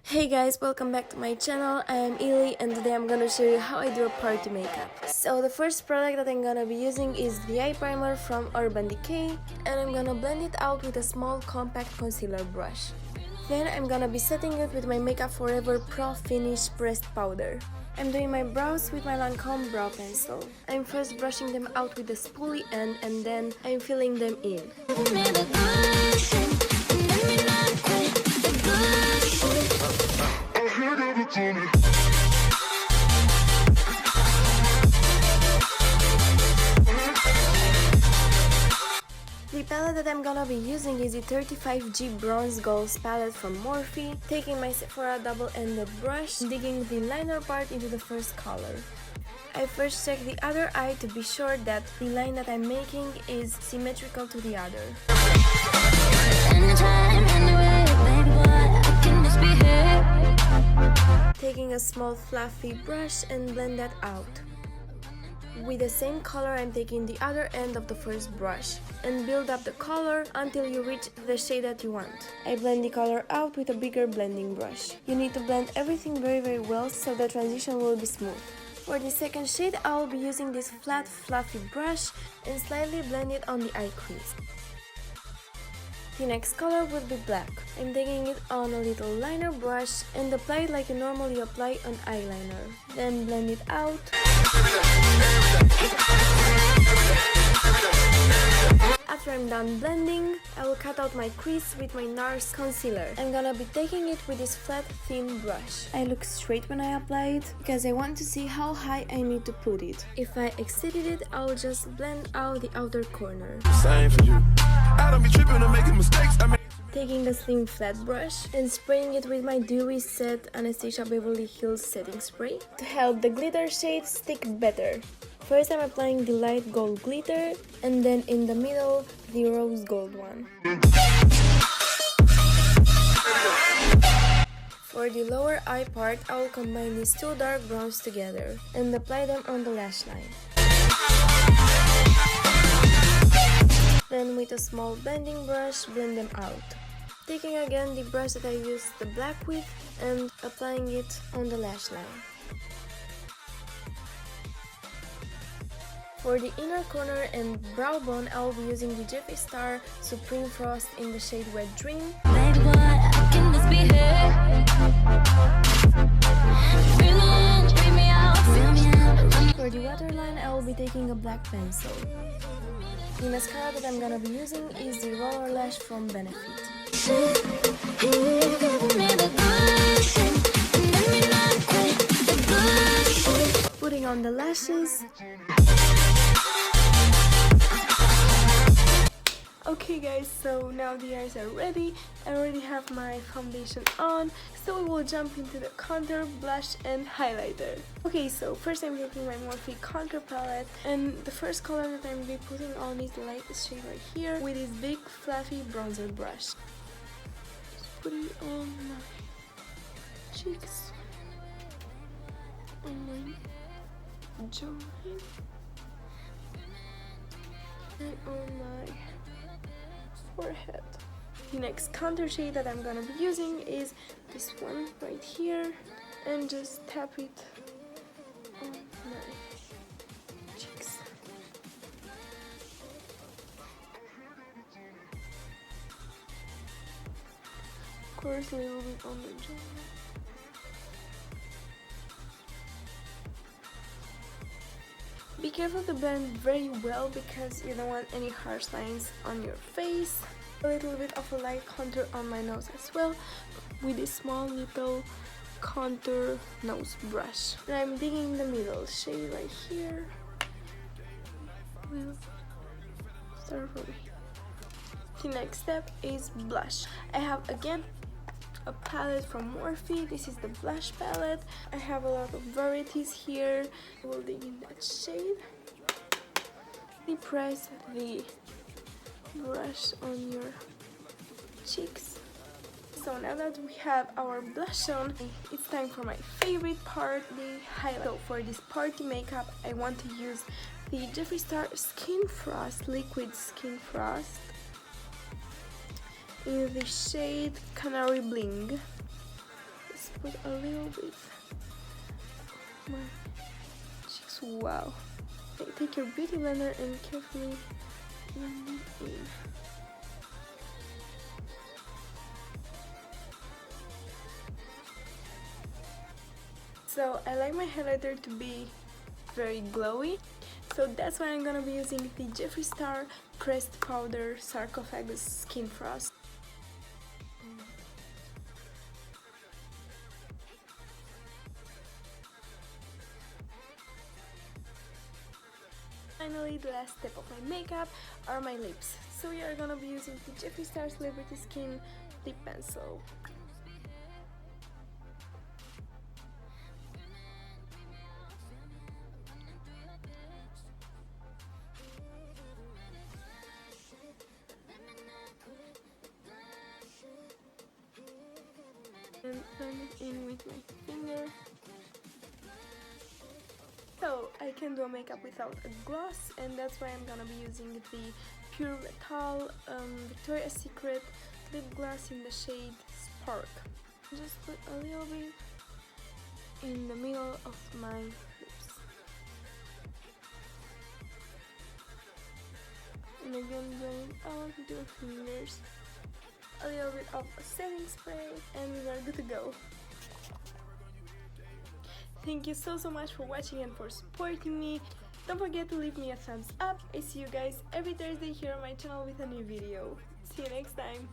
Hey guys, welcome back to my channel. I am Ili and today I'm gonna show you how I do a party makeup. So the first product that I'm gonna be using is the eye primer from Urban Decay, and I'm gonna blend it out with a small compact concealer brush. Then I'm gonna be setting it with my Makeup Forever Pro Finish Pressed Powder. I'm doing my brows with my Lancome brow pencil. I'm first brushing them out with the spoolie end and then I'm filling them in. The palette that I'm gonna be using is the 35G Bronze Goals palette from Morphe. Taking my Sephora double-ended brush, digging the liner part into the first color. I first check the other eye to be sure that the line that I'm making is symmetrical to the other. Taking a small fluffy brush and blend that out. With the same color, I'm taking the other end of the first brush and build up the color until you reach the shade that you want. I blend the color out with a bigger blending brush. You need to blend everything very well so the transition will be smooth. For the second shade, I will be using this flat fluffy brush and slightly blend it on the eye crease. The next color will be black. I'm taking it on a little liner brush and apply it like you normally apply an eyeliner. Then blend it out. After I'm done blending, I will cut out my crease with my NARS concealer. I'm gonna be taking it with this flat, thin brush. I look straight when I apply it because I want to see how high I need to put it. If I exceeded it, I'll just blend out the outer corner. Same for you. I don't be tripping or making mistakes. Taking the slim flat brush and spraying it with my Dewy Set Anastasia Beverly Hills setting spray to help the glitter shades stick better. First I'm applying the light gold glitter and then in the middle the rose gold one. For the lower eye part, I will combine these two dark browns together and apply them on the lash line. Then with a small blending brush, blend them out. Taking again the brush that I used the black with and applying it on the lash line. For the inner corner and brow bone, I will be using the Jeffree Star Supreme Frost in the shade Wet Dream. For the waterline, I will be taking a black pencil. The mascara that I'm gonna be using is the Roller Lash from Benefit. Putting on the lashes. Okay guys, so now the eyes are ready. I already have my foundation on, so we will jump into the contour, blush and highlighter. Okay, so first I'm taking my Morphe contour palette, and the first color that I'm going to be putting on is the lightest shade right here with this big fluffy bronzer brush. Just put it on my cheeks, on my jawline, and on my forehead. The next contour shade that I'm gonna be using is this one right here, and just tap it on my cheeks. Of course, a little bit on the jawline. Be careful to blend very well because you don't want any harsh lines on your face. A little bit of a light contour on my nose as well with this small little contour nose brush. And I'm digging the middle shade right here. We'll start from here. The next step is blush. I have again a palette from Morphe. This is the blush palette. I have a lot of varieties here. I will dig in that shade. Press the brush on your cheeks. So now that we have our blush on, it's time for my favorite part, the highlight. So for this party makeup, I want to use the Jeffree Star Skin Frost Liquid Skin Frost in the shade Canary Bling. just put a little bit of my cheeks. Wow. Take your beauty blender and carefully blend it in. So I like my highlighter to be very glowy, so that's why I'm gonna be using the Jeffree Star Pressed Powder Sarcophagus Skin Frost. Finally, the last step of my makeup are my lips. So we are gonna be using the Jeffree Star Celebrity Skin Lip Pencil. And blend it in with my finger. So I can do a makeup without a gloss, and that's why I'm gonna be using the Pure Metal Victoria's Secret lip gloss in the shade Spark. Just put a little bit in the middle of my lips. And again, blend it out with your fingers. A little bit of setting spray, and we are good to go. Thank you so much for watching and for supporting me. Don't forget to leave me a thumbs up. I see you guys every Thursday here on my channel with a new video. See you next time.